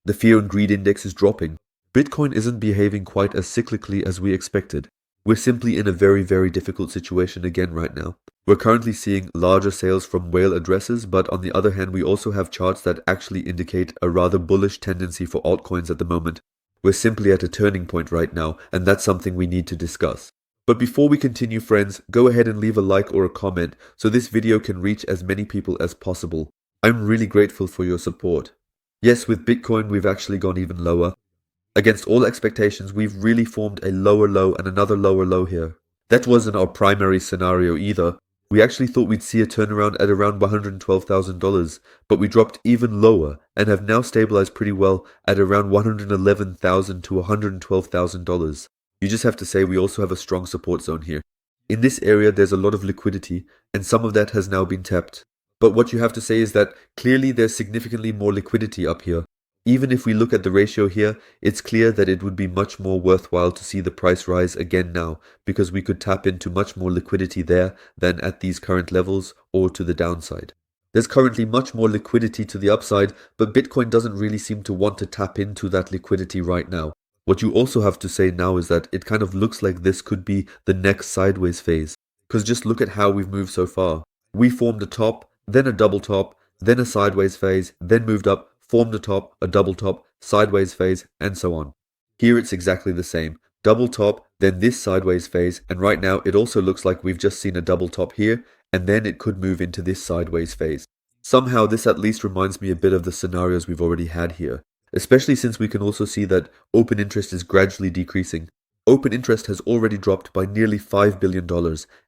The fear and greed index is dropping. Bitcoin isn't behaving quite as cyclically as we expected. We're simply in a very, very difficult situation again right now. We're currently seeing larger sales from whale addresses, but on the other hand, we also have charts that actually indicate a rather bullish tendency for altcoins at the moment. We're simply at a turning point right now, and that's something we need to discuss. But before we continue, friends, go ahead and leave a like or a comment so this video can reach as many people as possible. I'm really grateful for your support. Yes, with Bitcoin, we've actually gone even lower. Against all expectations, we've really formed a lower low and another lower low here. That wasn't our primary scenario either. We actually thought we'd see a turnaround at around $112,000, but we dropped even lower and have now stabilized pretty well at around $111,000 to $112,000. You just have to say we also have a strong support zone here. In this area, there's a lot of liquidity, and some of that has now been tapped. But what you have to say is that clearly there's significantly more liquidity up here. Even if we look at the ratio here, it's clear that it would be much more worthwhile to see the price rise again now, because we could tap into much more liquidity there than at these current levels or to the downside. There's currently much more liquidity to the upside, but Bitcoin doesn't really seem to want to tap into that liquidity right now. What you also have to say now is that it kind of looks like this could be the next sideways phase, because just look at how we've moved so far. We formed a top, then a double top, then a sideways phase, then moved up, formed a top, a double top, sideways phase, and so on. Here it's exactly the same. Double top, then this sideways phase, and right now it also looks like we've just seen a double top here, and then it could move into this sideways phase. Somehow this at least reminds me a bit of the scenarios we've already had here, especially since we can also see that open interest is gradually decreasing. Open interest has already dropped by nearly $5 billion,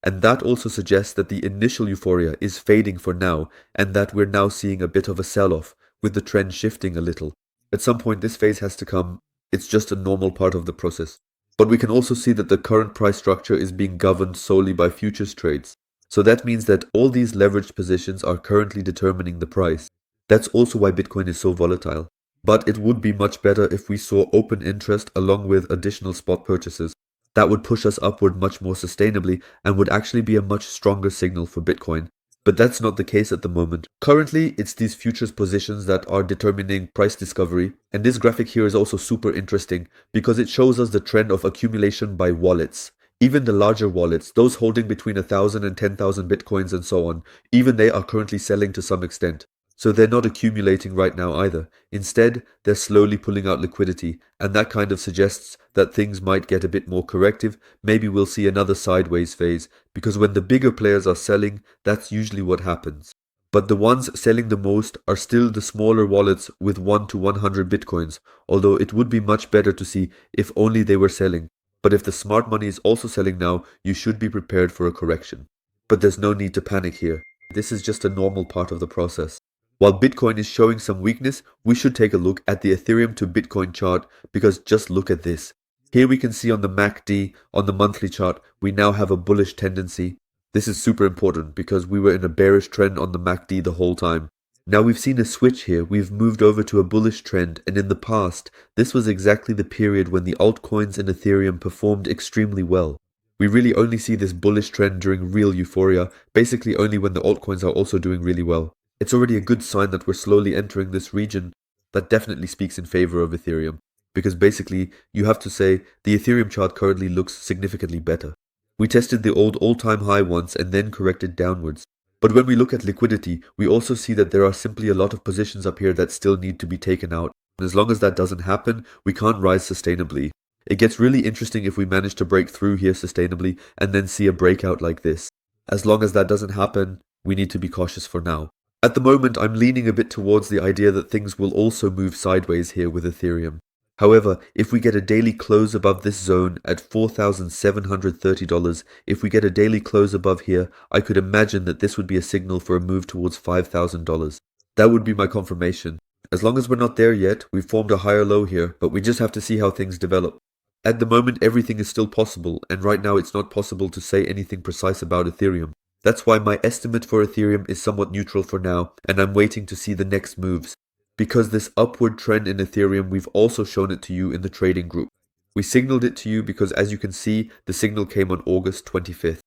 and that also suggests that the initial euphoria is fading for now, and that we're now seeing a bit of a sell-off, with the trend shifting a little. At some point this phase has to come. It's just a normal part of the process. But we can also see that the current price structure is being governed solely by futures trades. So that means that all these leveraged positions are currently determining the price. That's also why Bitcoin is so volatile. But it would be much better if we saw open interest along with additional spot purchases. That would push us upward much more sustainably and would actually be a much stronger signal for Bitcoin. But that's not the case at the moment. Currently, it's these futures positions that are determining price discovery, and this graphic here is also super interesting because it shows us the trend of accumulation by wallets. Even the larger wallets, those holding between 1,000 and 10,000 bitcoins and so on, even they are currently selling to some extent. So they're not accumulating right now either. Instead, they're slowly pulling out liquidity, and that kind of suggests that things might get a bit more corrective. Maybe we'll see another sideways phase, because when the bigger players are selling, that's usually what happens. But the ones selling the most are still the smaller wallets with 1 to 100 bitcoins, although it would be much better to see if only they were selling. But if the smart money is also selling now, you should be prepared for a correction. But there's no need to panic here. This is just a normal part of the process. While Bitcoin is showing some weakness, we should take a look at the Ethereum to Bitcoin chart, because just look at this. Here we can see on the MACD, on the monthly chart, we now have a bullish tendency. This is super important because we were in a bearish trend on the MACD the whole time. Now we've seen a switch here, we've moved over to a bullish trend, and in the past, this was exactly the period when the altcoins in Ethereum performed extremely well. We really only see this bullish trend during real euphoria, basically only when the altcoins are also doing really well. It's already a good sign that we're slowly entering this region that definitely speaks in favor of Ethereum, because basically you have to say the Ethereum chart currently looks significantly better. We tested the old all-time high once and then corrected downwards. But when we look at liquidity, we also see that there are simply a lot of positions up here that still need to be taken out. And as long as that doesn't happen, we can't rise sustainably. It gets really interesting if we manage to break through here sustainably and then see a breakout like this. As long as that doesn't happen, we need to be cautious for now. At the moment, I'm leaning a bit towards the idea that things will also move sideways here with Ethereum. However, if we get a daily close above this zone at $4,730, if we get a daily close above here, I could imagine that this would be a signal for a move towards $5,000. That would be my confirmation. As long as we're not there yet, we've formed a higher low here, but we just have to see how things develop. At the moment, everything is still possible, and right now it's not possible to say anything precise about Ethereum. That's why my estimate for Ethereum is somewhat neutral for now, and I'm waiting to see the next moves. Because this upward trend in Ethereum, we've also shown it to you in the trading group. We signaled it to you because, as you can see, the signal came on August 25th.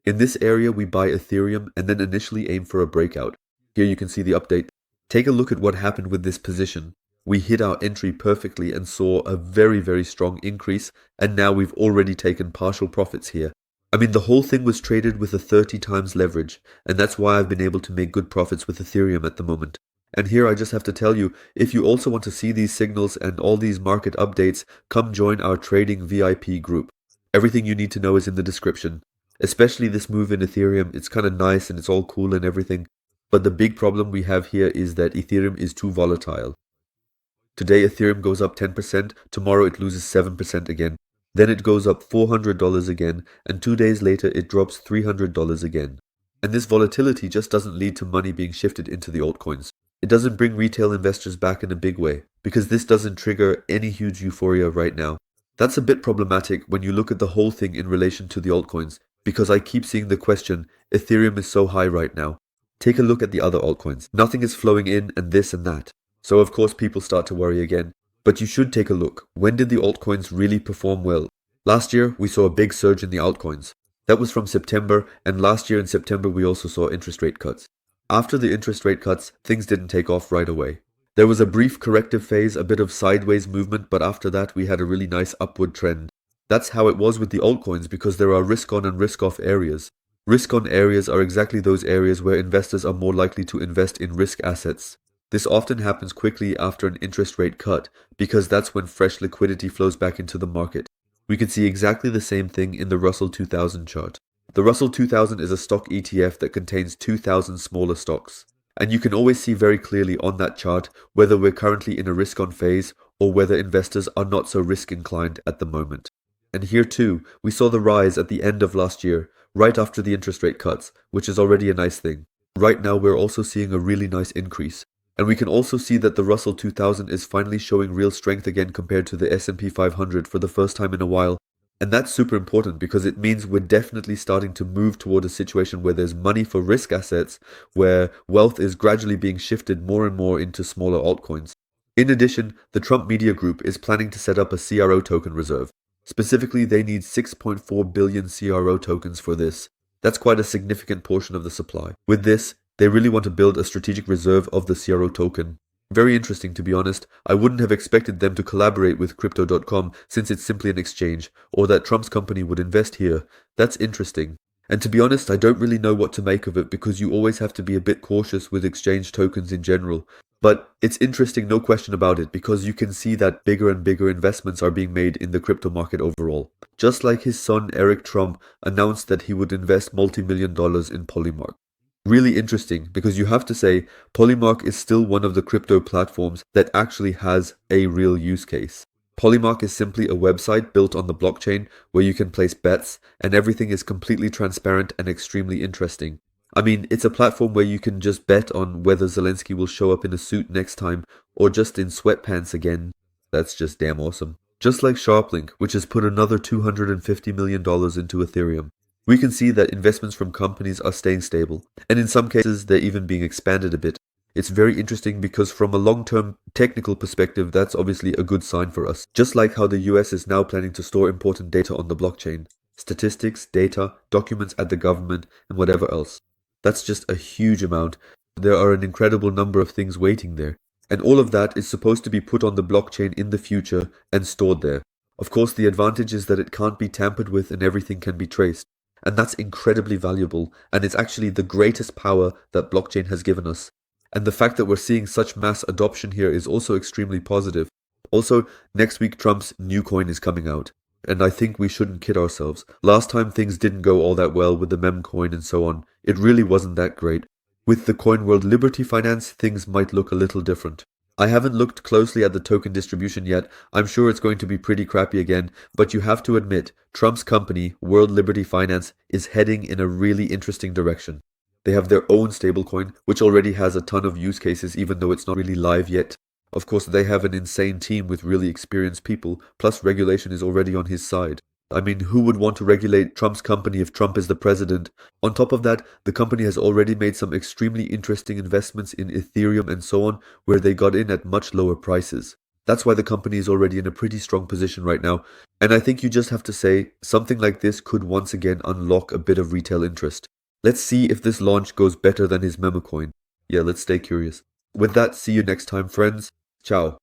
In this area, we buy Ethereum and then initially aim for a breakout. Here you can see the update. Take a look at what happened with this position. we hit our entry perfectly and saw a very, very strong increase, and now we've already taken partial profits here. I mean, the whole thing was traded with a 30 times leverage, and that's why I've been able to make good profits with Ethereum at the moment. And here I just have to tell you, if you also want to see these signals and all these market updates, come join our trading VIP group. Everything you need to know is in the description. Especially this move in Ethereum, it's kind of nice and it's all cool and everything. But the big problem we have here is that Ethereum is too volatile. Today Ethereum goes up 10%, tomorrow it loses 7% again. Then it goes up $400 again, and 2 days later it drops $300 again. And this volatility just doesn't lead to money being shifted into the altcoins. It doesn't bring retail investors back in a big way, because this doesn't trigger any huge euphoria right now. That's a bit problematic when you look at the whole thing in relation to the altcoins, because I keep seeing the question, Ethereum is so high right now. Take a look at the other altcoins. Nothing is flowing in and this and that. So of course people start to worry again. But you should take a look. When did the altcoins really perform well? Last year, we saw a big surge in the altcoins. That was from September, and last year in September we also saw interest rate cuts. After the interest rate cuts, things didn't take off right away. There was a brief corrective phase, a bit of sideways movement, but after that we had a really nice upward trend. That's how it was with the altcoins because there are risk-on and risk-off areas. Risk-on areas are exactly those areas where investors are more likely to invest in risk assets. This often happens quickly after an interest rate cut because that's when fresh liquidity flows back into the market. We can see exactly the same thing in the Russell 2000 chart. The Russell 2000 is a stock ETF that contains 2,000 smaller stocks. And you can always see very clearly on that chart whether we're currently in a risk-on phase or whether investors are not so risk-inclined at the moment. And here too, we saw the rise at the end of last year, right after the interest rate cuts, which is already a nice thing. Right now we're also seeing a really nice increase. And we can also see that the Russell 2000 is finally showing real strength again compared to the S&P 500 for the first time in a while. And that's super important because it means we're definitely starting to move toward a situation where there's money for risk assets, where wealth is gradually being shifted more and more into smaller altcoins. In addition, the Trump Media Group is planning to set up a CRO token reserve. Specifically, they need 6.4 billion CRO tokens for this. That's quite a significant portion of the supply. With this, they really want to build a strategic reserve of the CRO token. Very interesting, to be honest. I wouldn't have expected them to collaborate with Crypto.com since it's simply an exchange, or that Trump's company would invest here. That's interesting. And to be honest, I don't really know what to make of it because you always have to be a bit cautious with exchange tokens in general. But it's interesting, no question about it, because you can see that bigger and bigger investments are being made in the crypto market overall. Just like his son Eric Trump announced that he would invest multi-million dollars in Polymark. Really interesting, because you have to say, Polymark is still one of the crypto platforms that actually has a real use case. Polymark is simply a website built on the blockchain where you can place bets and everything is completely transparent and extremely interesting. I mean, it's a platform where you can just bet on whether Zelensky will show up in a suit next time or just in sweatpants again. That's just damn awesome. Just like Sharplink, which has put another $250 million into Ethereum. We can see that investments from companies are staying stable, and in some cases they're even being expanded a bit. It's very interesting because from a long-term technical perspective, that's obviously a good sign for us. Just like how the US is now planning to store important data on the blockchain. Statistics, data, documents at the government, and whatever else. That's just a huge amount. There are an incredible number of things waiting there. And all of that is supposed to be put on the blockchain in the future and stored there. Of course, the advantage is that it can't be tampered with and everything can be traced. And that's incredibly valuable, and it's actually the greatest power that blockchain has given us. And the fact that we're seeing such mass adoption here is also extremely positive. Also, next week Trump's new coin is coming out. And I think we shouldn't kid ourselves. Last time things didn't go all that well with the meme coin and so on. It really wasn't that great. With the coin world Liberty Finance, things might look a little different. I haven't looked closely at the token distribution yet. I'm sure it's going to be pretty crappy again, but you have to admit, Trump's company, World Liberty Finance, is heading in a really interesting direction. They have their own stablecoin, which already has a ton of use cases even though it's not really live yet. Of course, they have an insane team with really experienced people, plus regulation is already on his side. I mean, who would want to regulate Trump's company if Trump is the president? On top of that, the company has already made some extremely interesting investments in Ethereum and so on, where they got in at much lower prices. That's why the company is already in a pretty strong position right now. And I think you just have to say, something like this could once again unlock a bit of retail interest. Let's see if this launch goes better than his meme coin. Yeah, let's stay curious. With that, see you next time, friends. Ciao.